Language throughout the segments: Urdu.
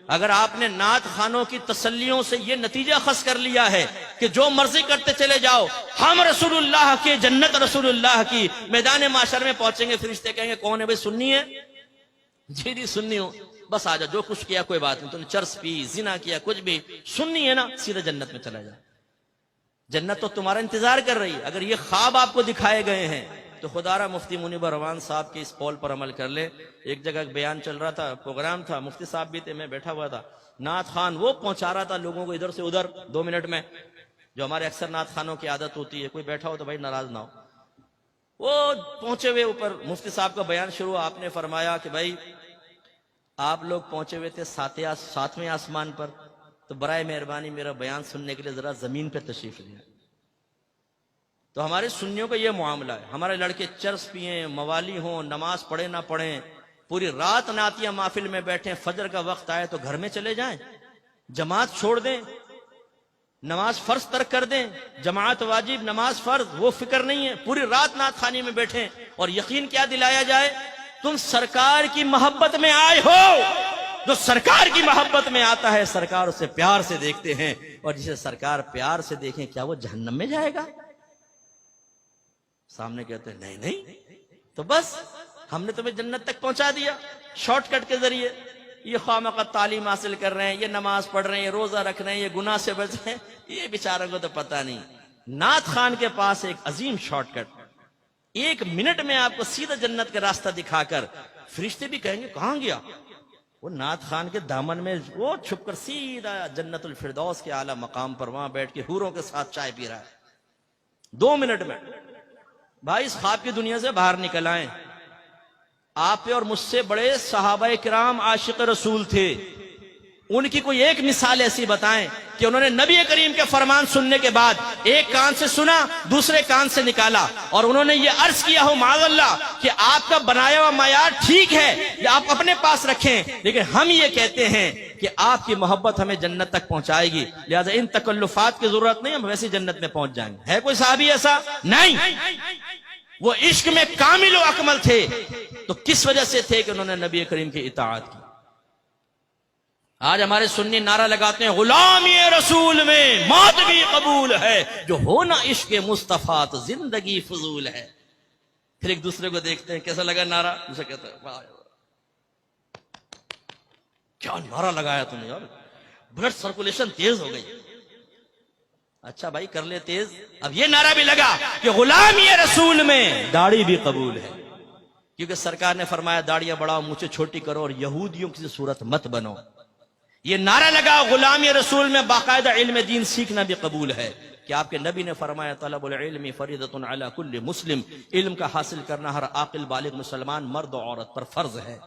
اگر آپ نے نعت خانوں کی تسلیوں سے یہ نتیجہ خاص کر لیا ہے کہ جو مرضی کرتے چلے جاؤ، ہم رسول اللہ کی جنت رسول اللہ کی، میدان معاشر میں پہنچیں گے فرشتے کہیں گے کون ہے بھائی؟ سنی ہے؟ جی جی سنی ہوں، بس آجا، جو کچھ کیا کوئی بات نہیں، تم نے چرس پی، زنا کیا، کچھ بھی سنی ہے نا، سیدھا جنت میں چلا جا۔ جنت تو تمہارا انتظار کر رہی ہے۔ اگر یہ خواب آپ کو دکھائے گئے ہیں تو خدا را مفتی منیب روان صاحب کے اس قول پر عمل کر لے۔ ایک جگہ بیان چل رہا تھا، پروگرام تھا، مفتی صاحب بھی تھے، میں بیٹھا ہوا تھا، نعت خان وہ پہنچا رہا تھا لوگوں کو ادھر سے ادھر 2 منٹ میں، جو ہمارے اکثر نعت خانوں کی عادت ہوتی ہے، کوئی بیٹھا ہو تو بھائی ناراض نہ ہو۔ وہ پہنچے ہوئے اوپر مفتی صاحب کا بیان شروع ہوا، آپ نے فرمایا کہ بھائی آپ لوگ پہنچے ہوئے تھے 7ویں آسمان پر، تو برائے مہربانی میرا بیان سننے کے لیے ذرا زمین پہ تشریف لیں۔ تو ہمارے سنیوں کا یہ معاملہ ہے، ہمارے لڑکے چرس پیئیں، موالی ہوں، نماز پڑھیں نہ پڑھیں، پوری رات نعتیہ محفل میں بیٹھیں، فجر کا وقت آئے تو گھر میں چلے جائیں، جماعت چھوڑ دیں، نماز فرض ترک کر دیں، جماعت واجب نماز فرض وہ فکر نہیں ہے، پوری رات نعت خانی میں بیٹھیں، اور یقین کیا دلایا جائے؟ تم سرکار کی محبت میں آئے ہو، جو سرکار کی محبت میں آتا ہے سرکار اسے پیار سے دیکھتے ہیں، اور جسے سرکار پیار سے دیکھیں کیا وہ جہنم میں جائے گا؟ سامنے کہتے ہیں نہیں نہیں، تو بس ہم نے تمہیں جنت تک پہنچا دیا شارٹ کٹ کے ذریعے۔ یہ خواہ تعلیم حاصل کر رہے ہیں، یہ نماز پڑھ رہے ہیں، یہ روزہ رکھ رہے ہیں، یہ گناہ سے بچ رہے ہیں، یہ بیچاروں کو تو پتہ نہیں۔ نعت خان کے پاس ایک عظیم شارٹ کٹ، 1 منٹ میں آپ کو سیدھا جنت کا راستہ دکھا کر، فرشتے بھی کہیں گے کہاں گیا؟ وہ نعت خان کے دامن میں وہ چھپ کر سیدھا جنت الفردوس کے اعلیٰ مقام پر وہاں بیٹھ کے حوروں کے ساتھ چائے پی رہا ہے 2 منٹ میں۔ بھائی اس خواب کی دنیا سے باہر نکل آئیں۔ آپ پہ اور مجھ سے بڑے صحابہ کرام عاشق رسول تھے، ان کی کوئی ایک مثال ایسی بتائیں کہ انہوں نے نبی کریم کے فرمان سننے کے بعد ایک کان سے سنا، دوسرے کان سے نکالا، اور انہوں نے یہ عرض کیا ہو معاذ اللہ کہ آپ کا بنایا ہوا معیار ٹھیک ہے، یہ آپ اپنے پاس رکھیں، لیکن ہم یہ کہتے ہیں کہ آپ کی محبت ہمیں جنت تک پہنچائے گی، لہذا ان تکلفات کی ضرورت نہیں، ہم ویسے جنت میں پہنچ جائیں گے۔ ہے کوئی صحابی ایسا؟ نہیں۔ وہ عشق میں کامل و اکمل تھے، تو کس وجہ سے تھے کہ انہوں نے نبی کریم کی اطاعت کی۔ آج ہمارے سنی نعرہ لگاتے ہیں غلامی رسول میں موت بھی قبول ہے، جو ہونا عشق مصطفیٰ تو زندگی فضول ہے۔ پھر ایک دوسرے کو دیکھتے ہیں کیسا لگا نعرہ، اسے کہتا ہے واہ کیا نعرہ لگایا تم نے یار، بلڈ سرکولیشن تیز ہو گئی۔ اچھا بھائی کر لے تیز، اب یہ نعرہ بھی لگا کہ غلامی رسول میں داڑھی بھی قبول ہے، کیونکہ سرکار نے فرمایا داڑیاں بڑھاؤ، مجھے چھوٹی کرو، اور یہودیوں کی صورت مت بنو۔ یہ نعرہ لگا غلامی رسول میں باقاعدہ علم دین سیکھنا بھی قبول ہے، کہ آپ کے نبی نے فرمایا طلب العلم فریضۃ علی کل مسلم، علم کا حاصل کرنا ہر عاقل بالغ مسلمان مرد و عورت پر فرض ہے۔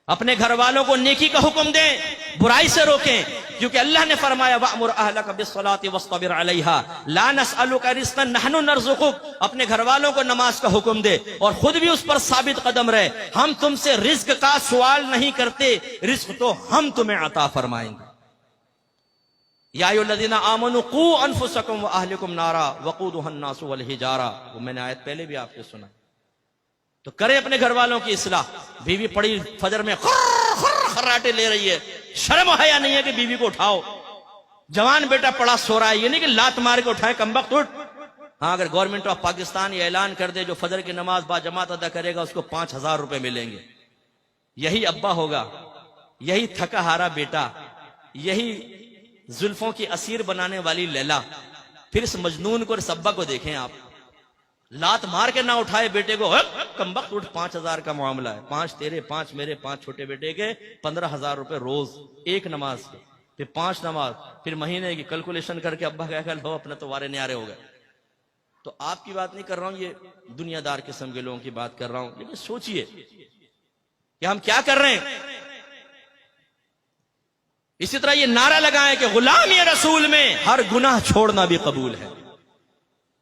اپنے گھر والوں کو نیکی کا حکم دیں، برائی سے روکیں، کیونکہ اللہ نے فرمایا وَأْمُرْ أَهْلَكَ بِالصَّلَاةِ وَاصْطَبِرْ عَلَيْهَا لَا نَسْأَلُكَ رِزْقًا نَحْنُ نَرْزُقُكَ، اپنے گھر والوں کو نماز کا حکم دے اور خود بھی اس پر ثابت قدم رہے، ہم تم سے رزق کا سوال نہیں کرتے، رزق تو ہم تمہیں عطا فرمائیں گے۔ یا ایھا الذین آمنوا قوا انفسکم واہلکم نارا وقودها الناس والحجارہ، وہ میں نے آیت پہلے بھی آپ کو سنا۔ تو کریں اپنے گھر والوں کی اصلاح۔ بیوی پڑی فجر میں خراٹے لے رہی ہے، شرم و حیا نہیں ہے کہ بیوی کو اٹھاؤ؟ جوان بیٹا پڑا سو رہا ہے، یہ نہیں کہ لات مار کے اٹھائے کمبخت اٹھ۔ ہاں اگر گورنمنٹ آف پاکستان یہ اعلان کر دے جو فجر کی نماز با جماعت ادا کرے گا اس کو 5000 روپے ملیں گے، یہی ابا ہوگا، یہی تھکا ہارا بیٹا، یہی زلفوں کی اسیر بنانے والی لیلا۔ پھر اس مجنون کو اور اس ابا کو دیکھیں آپ، لات مار کے نہ اٹھائے بیٹے کو، کمبخت اٹھ، 5000 کا معاملہ ہے، 5 تیرے 5 میرے 5 چھوٹے بیٹے کے 15000 روپے روز ایک نماز کے، پھر 5 نماز، پھر مہینے کی کیلکولیشن کر کے ابا کہہ لو اپنا تو وارے نیارے ہو گئے۔ تو آپ کی بات نہیں کر رہا ہوں، یہ دنیا دار قسم کے لوگوں کی بات کر رہا ہوں، لیکن سوچئے کہ ہم کیا کر رہے ہیں۔ اسی طرح یہ نعرہ لگائیں کہ غلامی رسول میں ہر گناہ چھوڑنا بھی قبول ہے،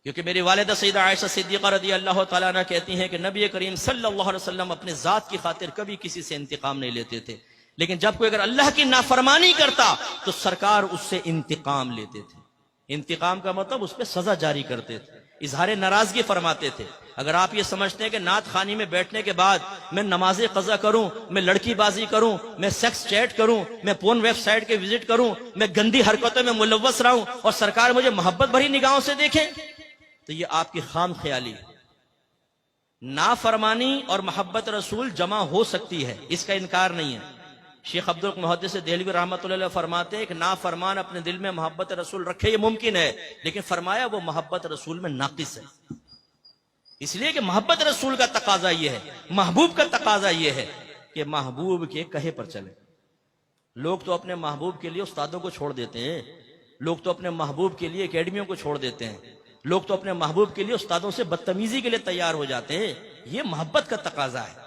کیونکہ میری والدہ سیدہ عائشہ صدیقہ رضی اللہ تعالیٰ عنہ کہتی ہیں کہ نبی کریم صلی اللہ علیہ وسلم اپنے ذات کی خاطر کبھی کسی سے انتقام نہیں لیتے تھے، لیکن جب کوئی اگر اللہ کی نافرمانی کرتا تو سرکار اس سے انتقام لیتے تھے۔ انتقام کا مطلب اس پہ سزا جاری کرتے تھے۔ اظہار ناراضگی فرماتے تھے. اگر آپ یہ سمجھتے ہیں کہ نعت خوانی میں بیٹھنے کے بعد میں نماز قضا کروں، میں لڑکی بازی کروں، میں سیکس چیٹ کروں، میں پورن ویب سائٹ کے وزٹ کروں، میں گندی حرکتوں میں ملوث رہوں اور سرکار مجھے محبت بھری نگاہوں سے دیکھیں، تو یہ آپ کی خام خیالی ہے. نافرمانی اور محبت رسول جمع ہو سکتی ہے، اس کا انکار نہیں ہے. شیخ عبدالمحدث دہلوی رحمۃ اللہ علیہ فرماتے ہیں کہ نافرمان اپنے دل میں محبت رسول رکھے یہ ممکن ہے، لیکن فرمایا وہ محبت رسول میں ناقص ہے. اس لیے کہ محبت رسول کا تقاضا یہ ہے، محبوب کا تقاضا یہ ہے کہ محبوب کے کہے پر چلے. لوگ تو اپنے محبوب کے لیے استادوں کو چھوڑ دیتے ہیں، لوگ تو اپنے محبوب کے لیے اکیڈمیوں کو چھوڑ دیتے ہیں، لوگ تو اپنے محبوب کے لیے استادوں سے بدتمیزی کے لیے تیار ہو جاتے ہیں. یہ محبت کا تقاضا ہے،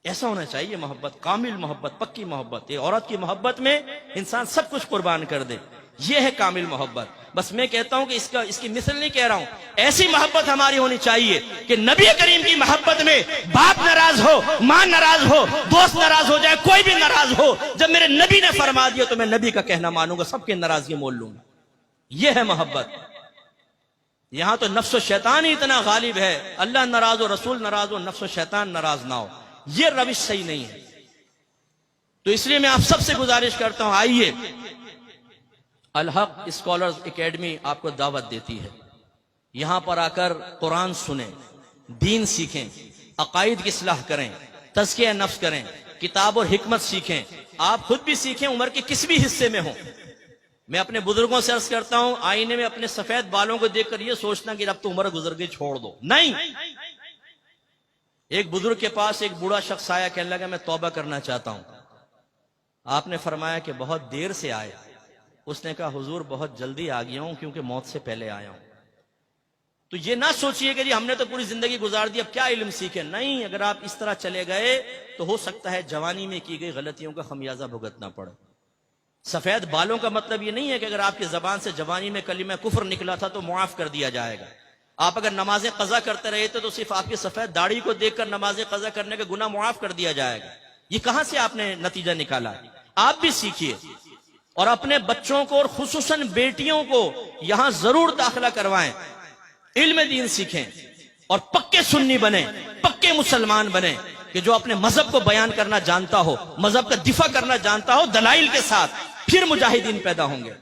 ایسا ہونا چاہیے. محبت کامل محبت، پکی محبت. یہ عورت کی محبت میں انسان سب کچھ قربان کر دے، یہ ہے کامل محبت. بس میں کہتا ہوں کہ اس کی مثل نہیں کہہ رہا ہوں، ایسی محبت ہماری ہونی چاہیے کہ نبی کریم کی محبت میں باپ ناراض ہو، ماں ناراض ہو، دوست ناراض ہو جائے، کوئی بھی ناراض ہو، جب میرے نبی نے فرما دیا تو میں نبی کا کہنا مانوں گا، سب کی ناراضگی مول لوں گا. یہ ہے محبت. یہاں تو نفس و شیطان ہی اتنا غالب ہے، اللہ ناراض ہو، رسول ناراض ہو، نفس و شیطان ناراض نہ ہو. یہ روش صحیح نہیں ہے. تو اس لیے میں آپ سب سے گزارش کرتا ہوں، آئیے الحق اسکالرز اکیڈمی آپ کو دعوت دیتی ہے. یہاں پر آ کر قرآن سنیں، دین سیکھیں، عقائد کی اصلاح کریں، تزکیہ نفس کریں، کتاب اور حکمت سیکھیں. آپ خود بھی سیکھیں، عمر کے کس بھی حصے میں ہوں. میں اپنے بزرگوں سے عرض کرتا ہوں، آئینے میں اپنے سفید بالوں کو دیکھ کر یہ سوچنا کہ اب تو عمر گزر گئی چھوڑ دو، نہیں. ایک بزرگ کے پاس ایک بوڑھا شخص آیا، کہنے لگا میں توبہ کرنا چاہتا ہوں. آپ نے فرمایا کہ بہت دیر سے آئے. اس نے کہا حضور بہت جلدی آ گیا ہوں کیونکہ موت سے پہلے آیا ہوں. تو یہ نہ سوچئے کہ جی ہم نے تو پوری زندگی گزار دی اب کیا علم سیکھیں. نہیں، اگر آپ اس طرح چلے گئے تو ہو سکتا ہے جوانی میں کی گئی غلطیوں کا خمیازہ بھگتنا پڑے. سفید بالوں کا مطلب یہ نہیں ہے کہ اگر آپ کی زبان سے جوانی میں کلمہ کفر نکلا تھا تو معاف کر دیا جائے گا. آپ اگر نمازیں قضا کرتے رہے تھے تو صرف آپ کی سفید داڑھی کو دیکھ کر نمازیں قضا کرنے کا گناہ معاف کر دیا جائے گا. یہ کہاں سے آپ نے نتیجہ نکالا؟ آپ بھی سیکھیے اور اپنے بچوں کو اور خصوصاً بیٹیوں کو یہاں ضرور داخلہ کروائیں، علم دین سیکھیں اور پکے سنی بنیں، پکے مسلمان بنیں کہ جو اپنے مذہب کو بیان کرنا جانتا ہو، مذہب کا دفاع کرنا جانتا ہو دلائل کے ساتھ، پھر مجاہدین پیدا ہوں گے.